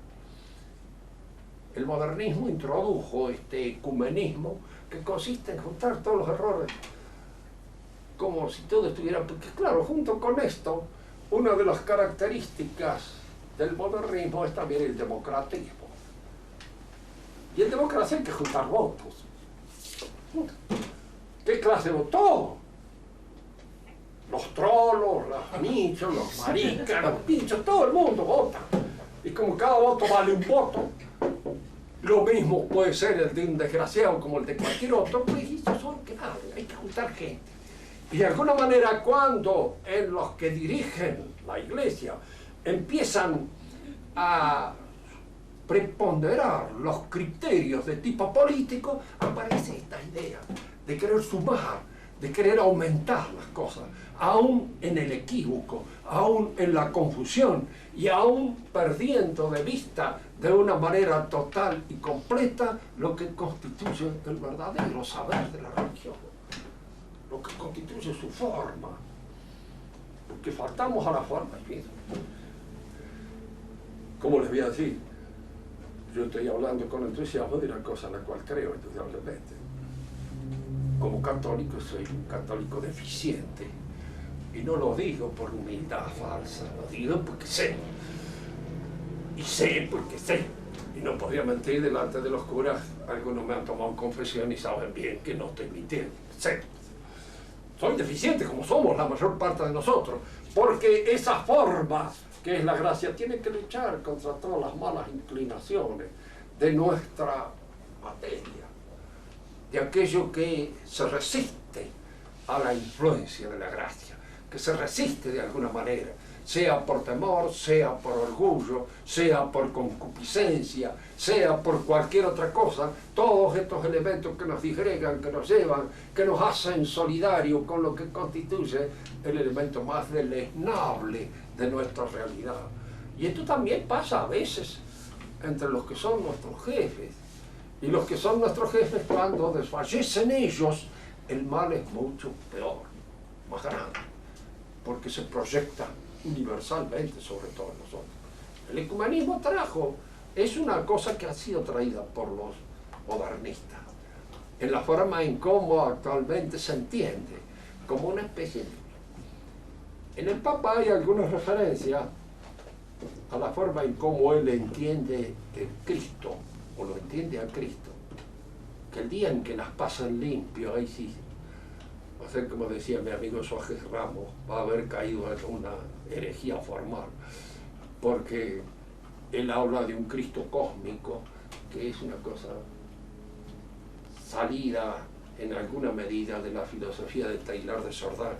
El modernismo introdujo este ecumenismo que consiste en juntar todos los errores como si todo estuviera... Porque claro, junto con esto, una de las características del modernismo es también el democratismo. Y el democracia hay que juntar votos. ¿Qué clase de voto? Los trolos, los nichos, los maricas, los pinchos, todo el mundo vota. Y como cada voto vale un voto, lo mismo puede ser el de un desgraciado como el de cualquier otro, pues esos son que vale, hay que juntar gente. Y de alguna manera cuando en los que dirigen la iglesia empiezan a preponderar los criterios de tipo político, aparece esta idea de querer sumar, de querer aumentar las cosas, aún en el equívoco, aún en la confusión y aún perdiendo de vista de una manera total y completa lo que constituye el verdadero saber de la religión, lo que constituye su forma, porque faltamos a la forma. ¿Cómo les voy a decir? Yo estoy hablando con entusiasmo de una cosa en la cual creo indudablemente. Como católico soy un católico deficiente, y no lo digo por humildad falsa, lo digo porque sé, y sé porque sé, y no podría mentir delante de los curas. Algunos me han tomado confesión y saben bien que no estoy mintiendo, sé. Soy deficiente como somos la mayor parte de nosotros, porque esa forma que es la gracia tiene que luchar contra todas las malas inclinaciones de nuestra materia, de aquello que se resiste a la influencia de la gracia, que se resiste de alguna manera, sea por temor, sea por orgullo, sea por concupiscencia, sea por cualquier otra cosa. Todos estos elementos que nos disgregan, que nos llevan, que nos hacen solidarios con lo que constituye el elemento más deleznable de nuestra realidad. Y esto también pasa a veces entre los que son nuestros jefes. Y los que son nuestros jefes, cuando desfallecen ellos, el mal es mucho peor, más grande, porque se proyecta universalmente sobre todos nosotros. El ecumenismo es una cosa que ha sido traída por los modernistas, en la forma en cómo actualmente se entiende, como una especie de... En el Papa hay algunas referencias a la forma en cómo él entiende el Cristo, o lo entiende a Cristo, que el día en que las pasan limpio, ahí sí, va a ser como decía mi amigo Suárez Ramos, va a haber caído en una herejía formal, porque él habla de un Cristo cósmico, que es una cosa salida en alguna medida de la filosofía de Teilhard de Chardin,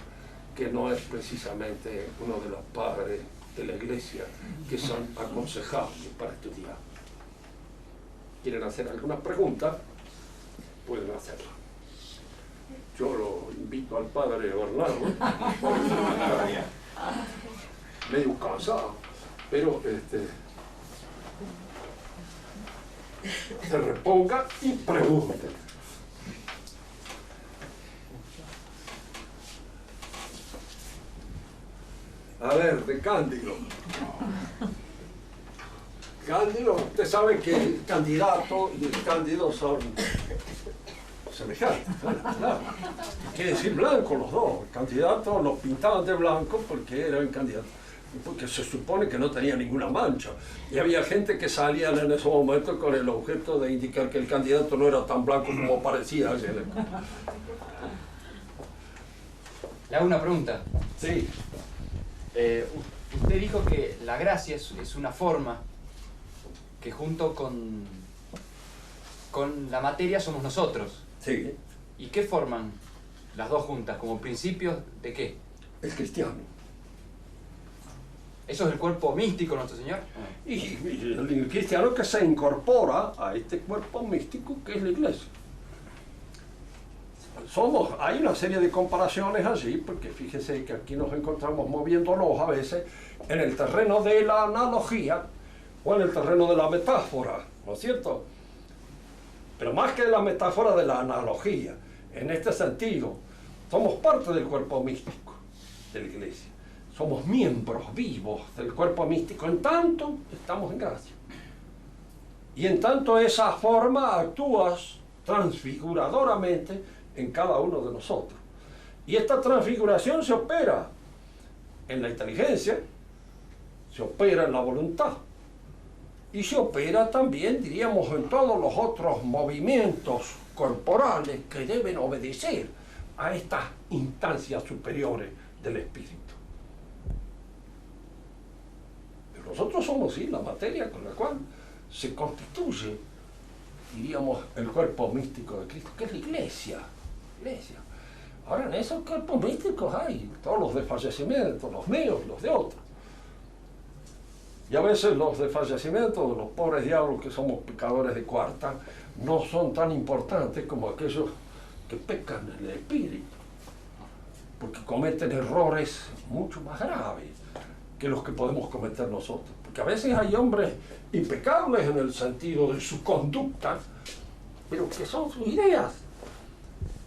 que no es precisamente uno de los padres de la Iglesia que son aconsejables para estudiar. ¿Quieren hacer alguna pregunta? Pueden hacerla. Yo lo invito al padre Bernardo, medio cansado, pero se reponga y pregunte. A ver, de Cándido. Cándido, usted sabe que el candidato y el Cándido son semejantes, claro. Quiere decir blanco los dos. El candidato los pintaban de blanco porque eran candidatos, porque se supone que no tenía ninguna mancha. Y había gente que salía en ese momento con el objeto de indicar que el candidato no era tan blanco como parecía. Le hago una pregunta. Sí. Usted dijo que la gracia es una forma que junto con la materia somos nosotros. Sí. ¿Y qué forman las dos juntas? ¿Como principios de qué? El cristiano. ¿Eso es el cuerpo místico de nuestro Señor? Y el cristiano que se incorpora a este cuerpo místico que es la Iglesia. Hay una serie de comparaciones allí, porque fíjese que aquí nos encontramos moviéndonos a veces en el terreno de la analogía o en el terreno de la metáfora, ¿no es cierto? Pero más que la metáfora, de la analogía. En este sentido, somos parte del cuerpo místico de la Iglesia. Somos miembros vivos del cuerpo místico, en tanto estamos en gracia. Y en tanto esa forma actúa transfiguradoramente en cada uno de nosotros. Y esta transfiguración se opera en la inteligencia, se opera en la voluntad, y se opera también, diríamos, en todos los otros movimientos corporales que deben obedecer a estas instancias superiores del espíritu. Pero nosotros somos, sí, la materia con la cual se constituye, diríamos, el cuerpo místico de Cristo, que es la Iglesia. Ahora, en esos cuerpos místicos hay todos los de fallecimiento, los míos, los de otros. Y a veces los de fallecimiento de los pobres diablos que somos pecadores de cuarta no son tan importantes como aquellos que pecan en el espíritu, porque cometen errores mucho más graves que los que podemos cometer nosotros. Porque a veces hay hombres impecables en el sentido de su conducta, pero que son sus ideas.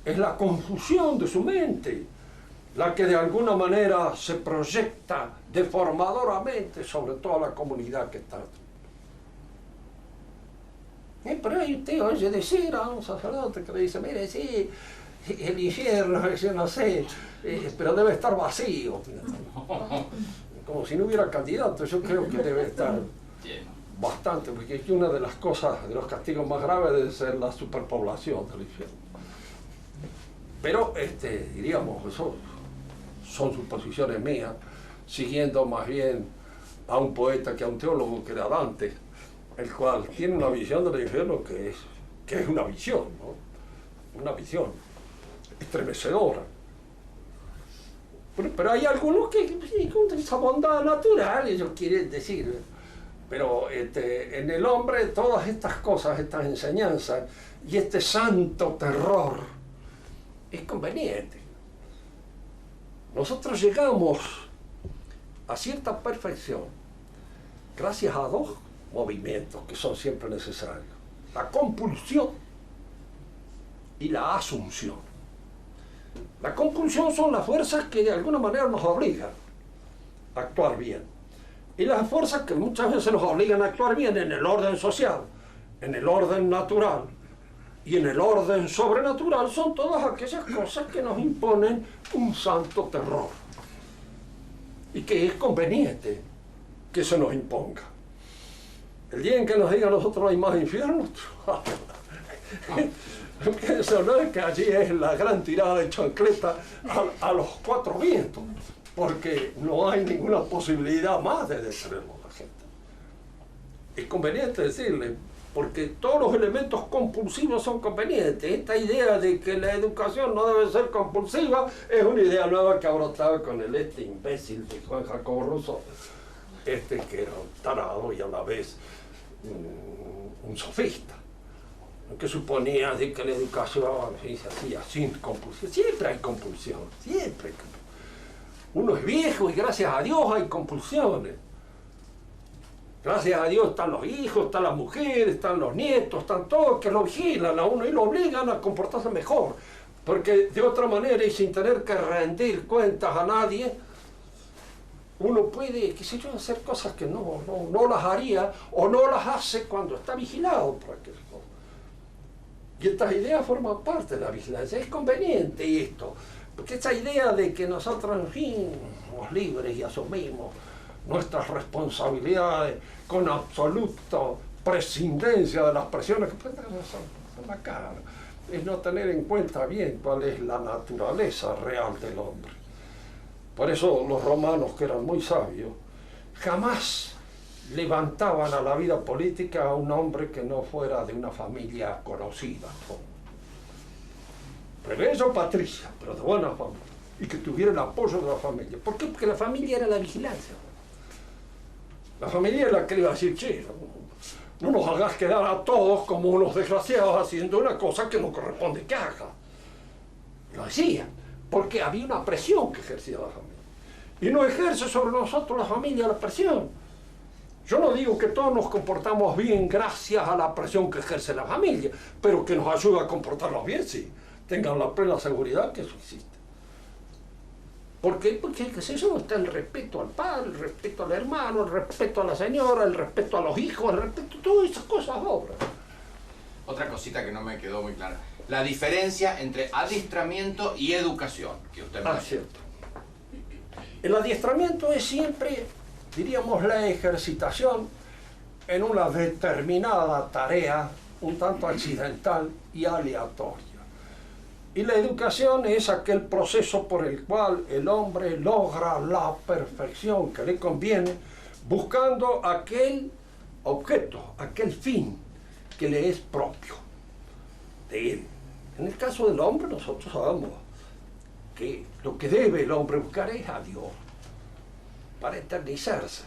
Es la confusión de su mente la que de alguna manera se proyecta deformadoramente sobre toda la comunidad que está. Pero ahí usted oye decir a un sacerdote que le dice, mire, sí, el infierno, yo no sé, pero debe estar vacío. Como si no hubiera candidato. Yo creo que debe estar bastante, porque es una de las cosas, de los castigos más graves debe ser la superpoblación del infierno. Pero, diríamos, eso son suposiciones mías, siguiendo más bien a un poeta que a un teólogo que era Dante, el cual tiene una visión del infierno que es una visión, ¿no? Una visión estremecedora. Pero hay algunos que con esa bondad natural, ellos quieren decir, pero en el hombre todas estas cosas, estas enseñanzas y este santo terror es conveniente. Nosotros llegamos a cierta perfección gracias a dos movimientos que son siempre necesarios: la compulsión y la asunción. La compulsión son las fuerzas que de alguna manera nos obligan a actuar bien, y las fuerzas que muchas veces nos obligan a actuar bien en el orden social, en el orden natural y en el orden sobrenatural son todas aquellas cosas que nos imponen un santo terror y que es conveniente que se nos imponga. El día en que nos digan a nosotros no hay más infierno, eso no es que allí es la gran tirada de chancleta a los cuatro vientos, porque no hay ninguna posibilidad más de detenerlo a la gente. Es conveniente decirle, porque todos los elementos compulsivos son convenientes. Esta idea de que la educación no debe ser compulsiva es una idea nueva que ha brotado con el imbécil de Juan Jacobo Rousseau. que era un tarado y a la vez un sofista, que suponía de que la educación se hacía sin compulsión. Siempre hay compulsión, siempre. Uno es viejo y gracias a Dios hay compulsiones. Gracias a Dios están los hijos, están las mujeres, están los nietos, están todos que lo vigilan a uno y lo obligan a comportarse mejor. Porque de otra manera y sin tener que rendir cuentas a nadie, uno puede, qué sé yo, hacer cosas que no las haría o no las hace cuando está vigilado por aquel cosa. Y estas ideas forman parte de la vigilancia. Es conveniente esto, porque esta idea de que nosotros, en fin, somos libres y asumimos nuestras responsabilidades con absoluta prescindencia de las presiones que pueden son la cara, es no tener en cuenta bien cuál es la naturaleza real del hombre. Por eso los romanos, que eran muy sabios, jamás levantaban a la vida política a un hombre que no fuera de una familia conocida. Pero eso Patricia, pero de buena familia, y que tuviera el apoyo de la familia. ¿Por qué? Porque la familia era la vigilancia. La familia es la que le iba a decir, che, no nos hagas quedar a todos como unos desgraciados haciendo una cosa que no corresponde que haga. Lo decía, porque había una presión que ejercía la familia. Y no ejerce sobre nosotros la familia la presión. Yo no digo que todos nos comportamos bien gracias a la presión que ejerce la familia, pero que nos ayuda a comportarnos bien, sí. Tengan la plena seguridad que eso existe. ¿Por qué? Porque, qué sé yo, está el respeto al padre, el respeto al hermano, el respeto a la señora, el respeto a los hijos, el respeto a todas esas cosas obras. Otra cosita que no me quedó muy clara. La diferencia entre adiestramiento y educación, que usted me cierto. El adiestramiento es siempre, diríamos, la ejercitación en una determinada tarea, un tanto accidental y aleatoria. Y la educación es aquel proceso por el cual el hombre logra la perfección que le conviene, buscando aquel objeto, aquel fin que le es propio de él. En el caso del hombre, nosotros sabemos que lo que debe el hombre buscar es a Dios para eternizarse.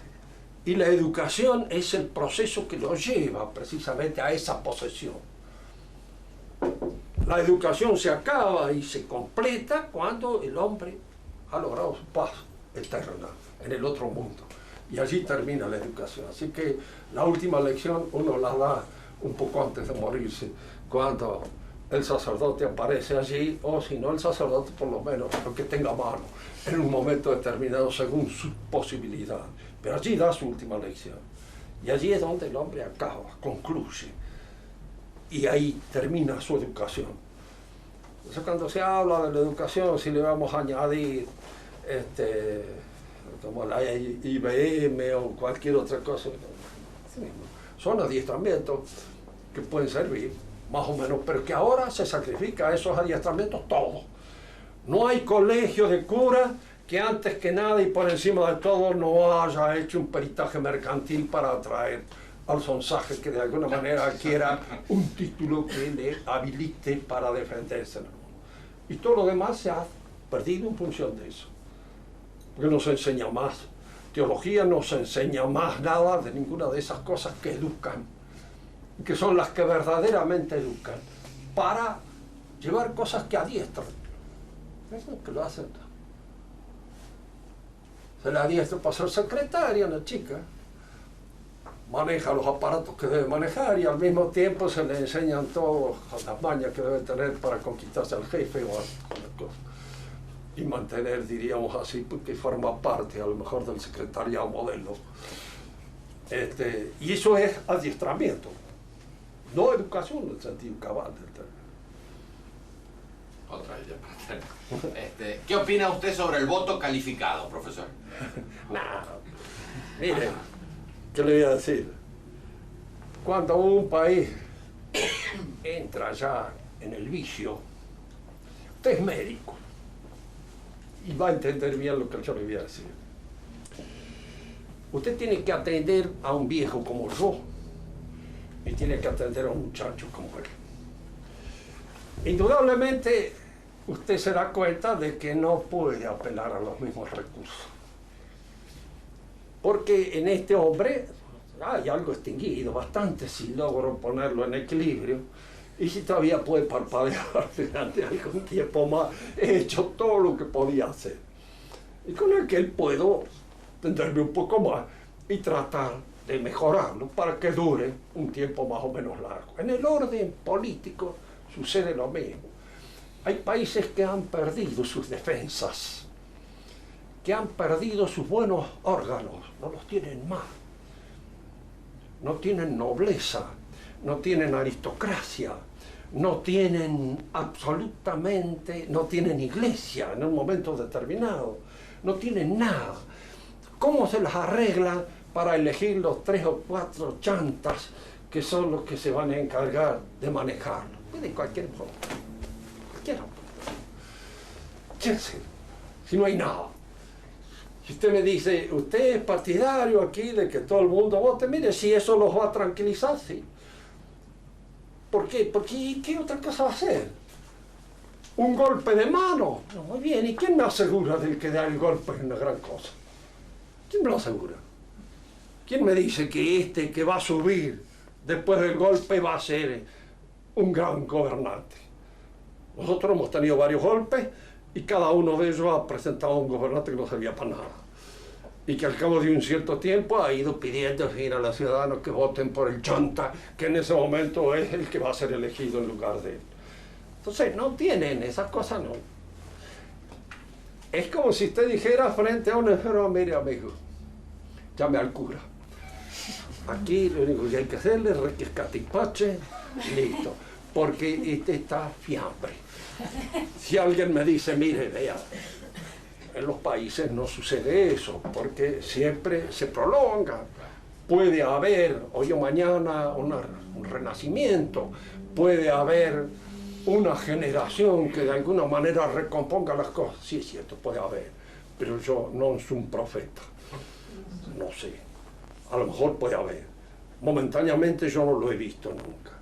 Y la educación es el proceso que lo lleva precisamente a esa posesión. La educación se acaba y se completa cuando el hombre ha logrado su paz eterna en el otro mundo. Y allí termina la educación. Así que la última lección uno la da un poco antes de morirse, cuando el sacerdote aparece allí, o si no el sacerdote, por lo menos lo que tenga a mano, en un momento determinado según sus posibilidades. Pero allí da su última lección. Y allí es donde el hombre acaba, concluye. Y ahí termina su educación. Entonces, cuando se habla de la educación, si le vamos a añadir como la IBM o cualquier otra cosa, son adiestramientos que pueden servir, más o menos, pero que ahora se sacrifica a esos adiestramientos todos. No hay colegio de cura que antes que nada y por encima de todo no haya hecho un peritaje mercantil para atraer al sonsaje que de alguna manera adquiera un título que le habilite para defenderse. Y todo lo demás se ha perdido en función de eso. Porque no se enseña más. Teología no se enseña más nada de ninguna de esas cosas que educan, que son las que verdaderamente educan, para llevar cosas que adiestran. Eso es que lo hacen. Se le adiestra para ser secretaria, una chica. Maneja los aparatos que debe manejar y al mismo tiempo se le enseñan todas las mañas que debe tener para conquistarse al jefe o alguna cosa. Y mantener, diríamos así, porque forma parte a lo mejor del secretariado modelo. Y eso es adiestramiento, no educación en el sentido cabal del término. Otra idea para tener. ¿Qué opina usted sobre el voto calificado, profesor? Nada. Mire, ¿qué le voy a decir? Cuando un país entra ya en el vicio, usted es médico y va a entender bien lo que yo le voy a decir. Usted tiene que atender a un viejo como yo y tiene que atender a un muchacho como él. Indudablemente usted se da cuenta de que no puede apelar a los mismos recursos. porque en este hombre hay algo extinguido, bastante si logro ponerlo en equilibrio, y si todavía puede parpadear durante algún tiempo más, he hecho todo lo que podía hacer. Y con aquel puedo tenderme un poco más y tratar de mejorarlo para que dure un tiempo más o menos largo. En el orden político sucede lo mismo. Hay países que han perdido sus defensas, que han perdido sus buenos órganos, no los tienen más. No tienen nobleza, no tienen aristocracia, no tienen absolutamente, no tienen iglesia en un momento determinado, no tienen nada. ¿Cómo se las arreglan para elegir los 3 o 4 chantas que son los que se van a encargar de manejarlo? De cualquier modo, cualquiera. Si no hay nada. Si usted me dice, usted es partidario aquí de que todo el mundo vote, mire, si eso los va a tranquilizar, sí. ¿Por qué? Porque ¿qué otra cosa va a hacer? ¿Un golpe de mano? No, muy bien, ¿y quién me asegura del que da el golpe es una gran cosa? ¿Quién me lo asegura? ¿Quién me dice que este que va a subir después del golpe va a ser un gran gobernante? Nosotros hemos tenido varios golpes y cada uno de ellos ha presentado a un gobernante que no servía para nada. Y que al cabo de un cierto tiempo ha ido pidiendo a los ciudadanos que voten por el chanta, que en ese momento es el que va a ser elegido en lugar de él. Entonces, no tienen esas cosas, no. Es como si usted dijera frente a un enfermo, mire amigo, llame al cura. Aquí lo único que hay que hacerle es requescatipache, listo. Porque este está fiambre. Si alguien me dice, mire, vea, en los países no sucede eso, porque siempre se prolonga. Puede haber hoy o mañana un renacimiento, puede haber una generación que de alguna manera recomponga las cosas. Sí, es cierto, puede haber, pero yo no soy un profeta. No sé, a lo mejor puede haber. Momentáneamente yo no lo he visto nunca.